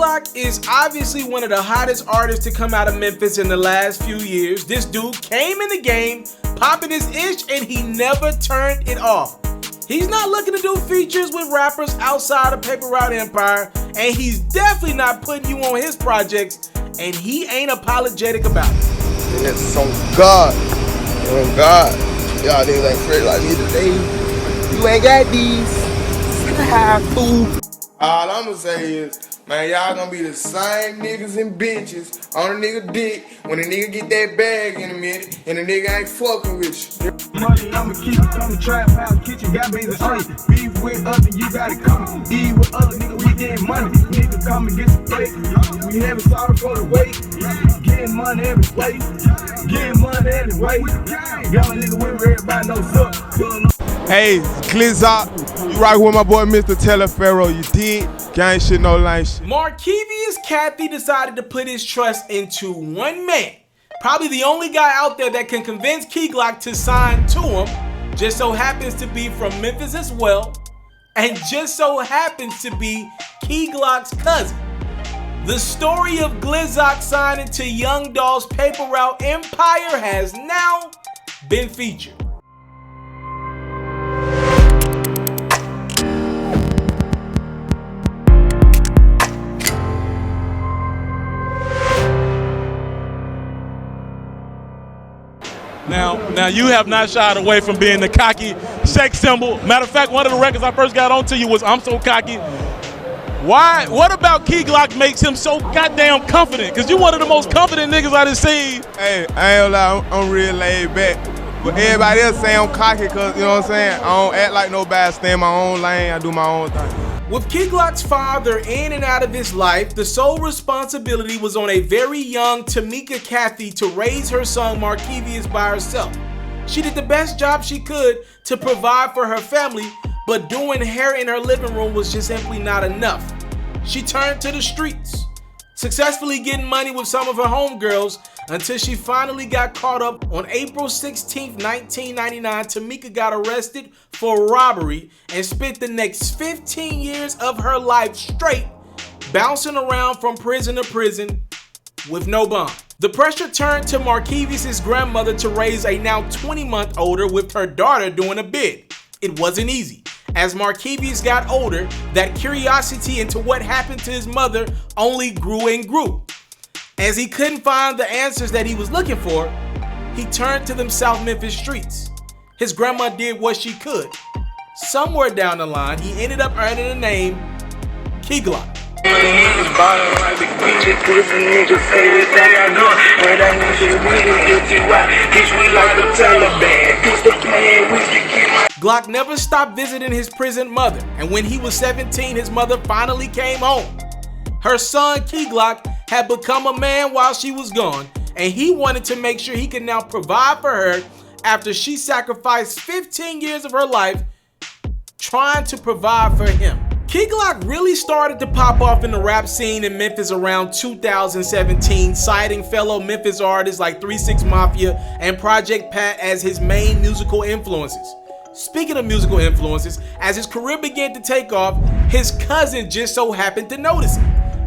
Glock is obviously one of the hottest artists to come out of Memphis in the last few years. This dude came in the game, popping his itch, and he never turned it off. He's not looking to do features with rappers outside of Paper Route Empire, and he's definitely not putting you on his projects, and he ain't apologetic about it. And it's on God. On God. Y'all niggas ain't fresh like me today. You ain't got these. High fool. All I'ma say is, man, y'all gonna be the same niggas and bitches on a nigga dick when a nigga get that bag in a minute and a nigga ain't fucking with you. Money, I'ma keep it coming, trap house, kitchen, got me the straight. Beef with other, you gotta come. Eat with other, nigga, we getting money. Nigga come and get the plate. We having sorrow for the wait. Getting money every way. Getting money anyway. Y'all nigga, we everybody knows up. Hey, Glizzard, you rock with my boy Itsmrtaliaferro, you did? Gang shit, no line shit. Markevious Cathy decided to put his trust into one man. Probably the only guy out there that can convince Key Glock to sign to him. Just so happens to be from Memphis as well. And just so happens to be Key Glock's cousin. The story of Glizzard signing to Young Dolph's Paper Route Empire has now been featured. Now you have not shied away from being the cocky sex symbol. Matter of fact, one of the records I first got onto you was I'm So Cocky. Why? What about Key Glock makes him so goddamn confident? Because you're one of the most confident niggas I done seen. Hey, I ain't gonna lie, I'm real laid back. But everybody else say I'm cocky because, you know what I'm saying? I don't act like nobody, stay in my own lane, I do my own thing. With Key Glock's father in and out of his life, the sole responsibility was on a very young Tamika Cathy to raise her son Markevious by herself. She did the best job she could to provide for her family, but doing hair in her living room was just simply not enough. She turned to the streets, successfully getting money with some of her homegirls until she finally got caught up. On April 16, 1999, Tamika got arrested for robbery and spent the next 15 years of her life straight bouncing around from prison to prison with no bond. The pressure turned to Markevious' grandmother to raise a now 20-month-older with her daughter doing a bid. It wasn't easy. As Markevious got older, that curiosity into what happened to his mother only grew and grew. As he couldn't find the answers that he was looking for, he turned to them South Memphis streets. His grandma did what she could. Somewhere down the line, he ended up earning the name Key Glock. Glock never stopped visiting his prison mother, and when he was 17, his mother finally came home. Her son, Key Glock, had become a man while she was gone, and he wanted to make sure he could now provide for her after she sacrificed 15 years of her life trying to provide for him. Key Glock really started to pop off in the rap scene in Memphis around 2017, citing fellow Memphis artists like 3 6 Mafia and Project Pat as his main musical influences. Speaking of musical influences, as his career began to take off, his cousin just so happened to notice it,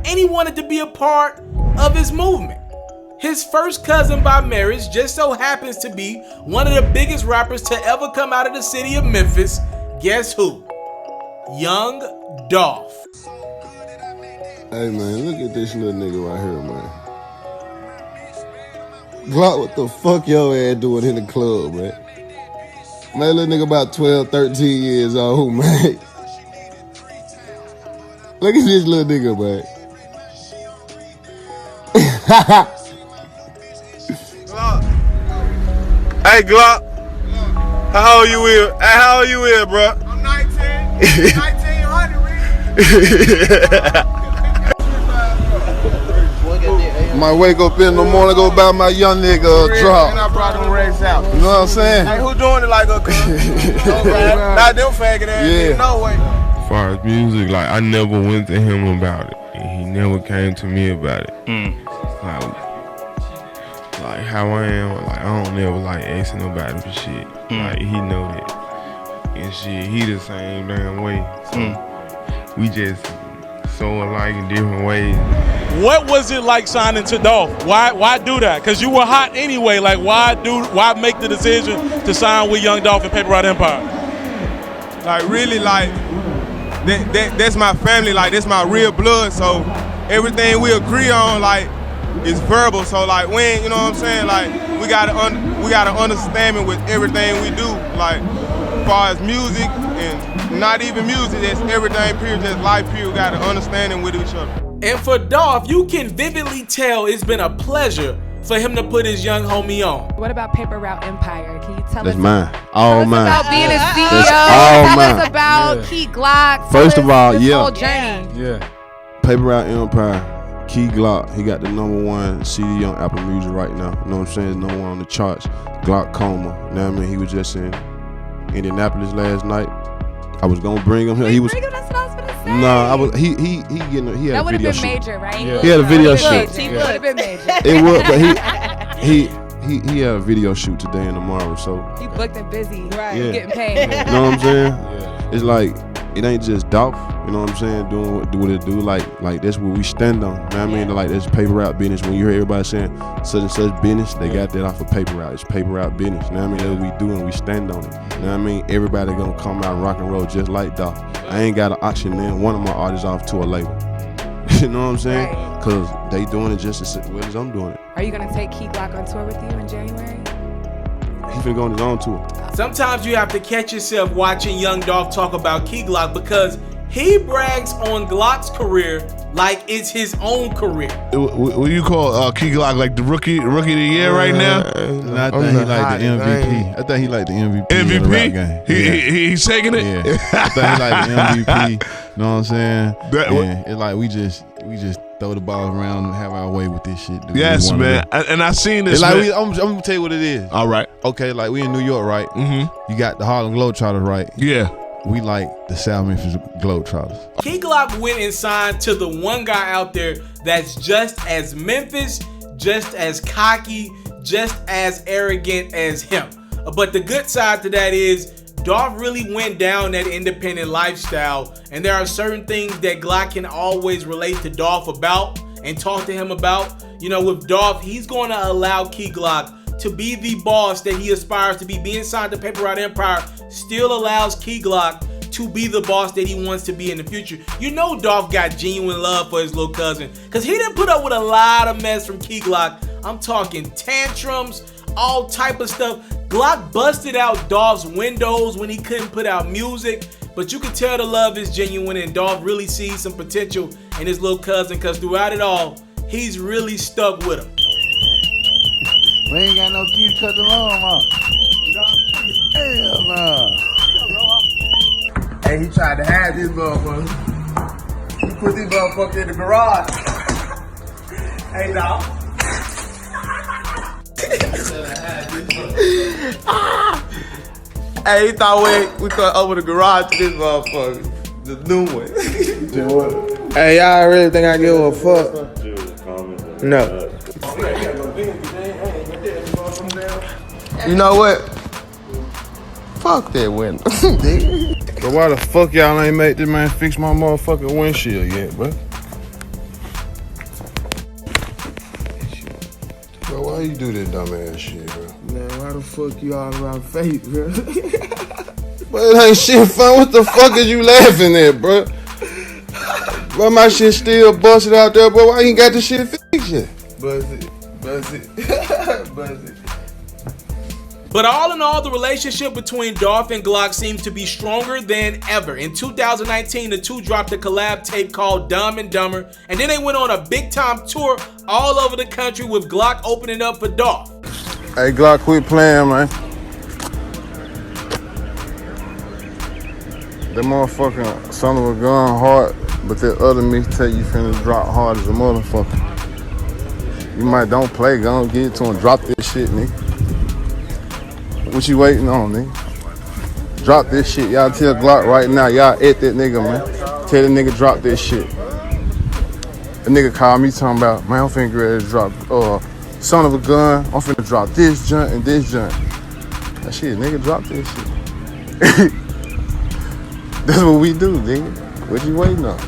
and he wanted to be a part of his movement. His first cousin by marriage just so happens to be one of the biggest rappers to ever come out of the city of Memphis. Guess who? Young Dolph. Hey man, look at this little nigga right here, man. Glock, what the fuck your ass doing in the club, man? Man, little nigga about 12, 13 years old, man. Look at this little nigga, man. Glock. Hey Glock. How old you is? Hey, how old you is, bro? I'm 19. 1900. Might wake up in the morning, go buy my young nigga a drop. And I brought them racks out. You know what I'm saying? Hey, who doing it like a Not them faggot ass. Yeah. No way. As far as music, like I never went to him about it, and he never came to me about it. Like how I am, like I don't never like asking nobody for shit. Like he know that, and shit, he the same damn way. So we just so alike in different ways. What was it like signing to Dolph? Why do that? Because you were hot anyway. Like, why make the decision to sign with Young Dolph and Paper Route Empire? Like, really, like, that's my family. Like, that's my real blood. So everything we agree on, like, is verbal. So, like, when, you know what I'm saying? Like, we got an understanding with everything we do. Like, as far as music and not even music, that's everything, period, just life, period. We got an understanding with each other. And for Dolph, you can vividly tell it's been a pleasure for him to put his young homie on. What about Paper Route Empire? Can you tell That's us? mine. All mine. About being a CEO. That's all Tell mine. us about Key Glock. First of all, this yeah. whole journey. Yeah. Paper Route Empire, Key Glock. He got the #1 CD on Apple Music right now. You know what I'm saying? There's #1 on the charts. Glock Coma. You know what I mean? He was just in Indianapolis last night. I was gonna bring him here. He was. That's what I was gonna say. Nah, I was. He had That a video would have been shoot. major, right? Yeah. He had a video shoot. It would have been major. It would, but he had a video shoot today and tomorrow. So You booked and busy. Right. Yeah. Getting paid. you know what I'm saying? Yeah. It's like it ain't just Dolph. You know what I'm saying? Doing what it do. Like that's what we stand on. You know what I mean? Like that's paper route business. When you hear everybody saying such and such business, they got that off of paper route. It's paper route business. You know what I mean? That's what we do and we stand on it. You know what I mean? Everybody gonna come out and rock and roll just like Dolph. I ain't got to auction in one of my artists off to a label. You know what I'm saying? Right. Cause they doing it just as well as I'm doing it. Are you gonna take Key Glock on tour with you in January? He finna go on his own tour. Sometimes you have to catch yourself watching Young Dolph talk about Key Glock because he brags on Glock's career like it's his own career. What you call Key Glock, like the rookie of the year right now? I think he like the MVP. I think he like the MVP. Of the rap game. He's taking it. Yeah. I think he like the MVP. You know what I'm saying? Yeah. It's like we just throw the ball around and have our way with this shit. Dude. Yes, man. And I seen this. It's like man. I'm gonna tell you what it is. All right. Okay, like we in New York, right? Mm-hmm. You got the Harlem Globetrotters, right? Yeah. We like the South Memphis Globetrotters. Key Glock went and signed to the one guy out there that's just as Memphis, just as cocky, just as arrogant as him. But the good side to that is Dolph really went down that independent lifestyle, and there are certain things that Glock can always relate to Dolph about and talk to him about. You know, with Dolph, he's going to allow Key Glock to be the boss that he aspires to be. Being signed to Paper Route Empire still allows Key Glock to be the boss that he wants to be in the future. You know Dolph got genuine love for his little cousin because he didn't put up with a lot of mess from Key Glock. I'm talking tantrums, all type of stuff. Glock busted out Dolph's windows when he couldn't put out music, but you can tell the love is genuine and Dolph really sees some potential in his little cousin because throughout it all, he's really stuck with him. We ain't got no key to cut the lawn off. Hell no. Hey, he tried to hide this motherfucker. He put this motherfucker in the garage. Hey, dog. Hey, he thought we could open the garage to this motherfucker. The new one. Hey, y'all really think I give a fuck? No. You know what? Fuck that window. But why the fuck y'all ain't make this man fix my motherfucking windshield yet, bro? Bro, why you do this dumbass shit, bro? Man, why the fuck you all about fate, bro? But it ain't shit fun. What the fuck is you laughing at, bro? Bro, my shit still busted out there, bro. Why you ain't got the shit fixed yet? Buzz it. Buzz it. Buzz it. But all in all, the relationship between Dolph and Glock seems to be stronger than ever. In 2019, the two dropped a collab tape called Dumb and Dumber, and then they went on a big-time tour all over the country with Glock opening up for Dolph. Hey, Glock, quit playing, man. That motherfucking son of a gun hard, but that other mixtape you finna drop hard as a motherfucker. You might don't play, go get it to him, drop this shit, nigga. What you waiting on, nigga? Drop this shit. Y'all tell Glock right now, y'all at that nigga, man. Tell the nigga drop this shit. The nigga called me talking about, man, I'm finna get ready to drop, son of a gun, I'm finna drop this joint and this joint. That shit, nigga, drop this shit. That's what we do, nigga. What you waiting on?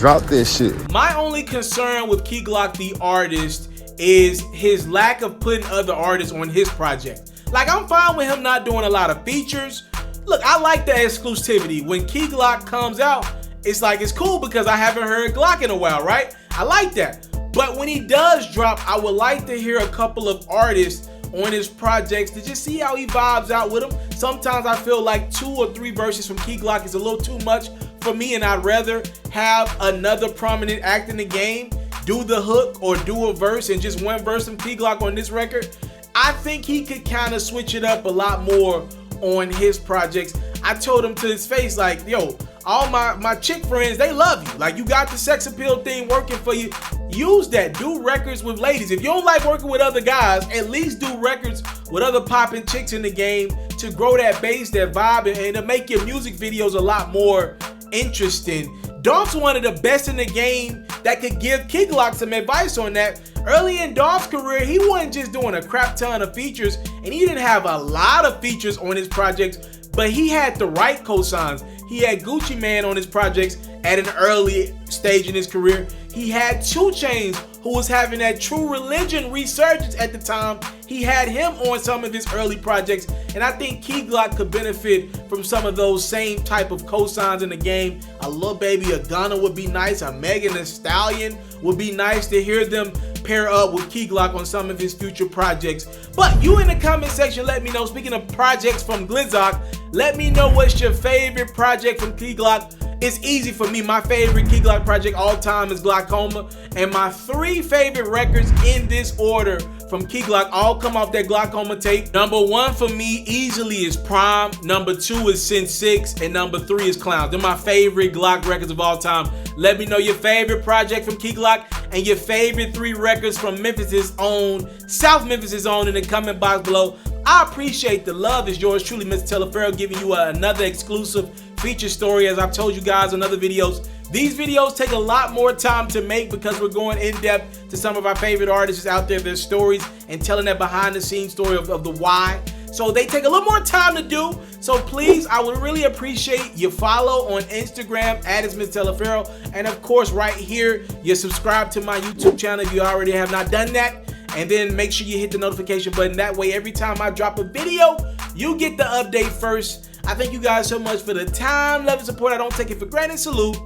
Drop that shit. My only concern with Key Glock the artist is his lack of putting other artists on his project. Like, I'm fine with him not doing a lot of features. Look, I like the exclusivity. When Key Glock comes out, it's like, it's cool because I haven't heard Glock in a while, right? I like that. But when he does drop, I would like to hear a couple of artists on his projects to just see how he vibes out with them. Sometimes I feel like 2 or 3 verses from Key Glock is a little too much for me, and I'd rather have another prominent act in the game do the hook or do a verse and just one verse from Key Glock on this record. I think he could kind of switch it up a lot more on his projects. I told him to his face, like, yo, all my chick friends, they love you. Like, you got the sex appeal thing working for you. Use that. Do records with ladies. If you don't like working with other guys, at least do records with other popping chicks in the game to grow that base, that vibe, and to make your music videos a lot more interesting. Dolph's one of the best in the game that could give Key Glock some advice on that. Early in Dolph's career, he wasn't just doing a crap ton of features, and he didn't have a lot of features on his projects, but he had the right cosigns. He had Gucci Mane on his projects at an early stage in his career. He had 2 Chainz, who was having that True Religion resurgence at the time. He had him on some of his early projects, and I think Key Glock could benefit from some of those same type of cosigns in the game. A Lil Baby, a Gunna would be nice. A Megan Thee Stallion would be nice to hear them pair up with Key Glock on some of his future projects. But you in the comment section, let me know. Speaking of projects from Glizzock, let me know what's your favorite project from Key Glock. It's easy for me. My favorite Key Glock project all time is Glaucoma, and my 3 favorite records in this order from Key Glock all come off that Glaucoma tape. Number 1 for me easily is Prime. Number 2 is Sin 6, and number 3 is Clowns. They're my favorite Glock records of all time. Let me know your favorite project from Key Glock and your favorite 3 records from Memphis's own, South Memphis's own, in the comment box below. I appreciate the love. It's yours truly, Itsmrtaliaferro, giving you another exclusive feature story, as I've told you guys in other videos. These videos take a lot more time to make because we're going in depth to some of our favorite artists out there, their stories, and telling that behind the scenes story of the why. So they take a little more time to do. So please, I would really appreciate your follow on Instagram at Itsmrtaliaferro, and of course right here, you subscribe to my YouTube channel if you already have not done that. And then make sure you hit the notification button. That way, every time I drop a video, you get the update first. I thank you guys so much for the time, love, and support. I don't take it for granted. Salute.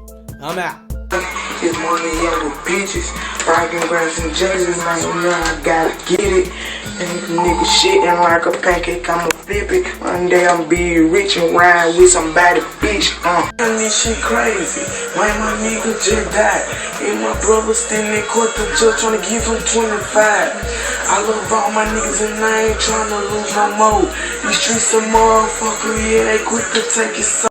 I'm out. It's more than yellow bitches, rockin' grams and jerseys, like you know I gotta get it. And nigga shitting like a pancake, I'ma flip it. One day I'll be rich and ride with somebody, bitch. And this shit crazy, why my nigga just died. And my brother standing in court, the judge tryna give him 25. I love all my niggas and I ain't tryna lose no more. These streets a motherfucker, yeah, they quick to take it so.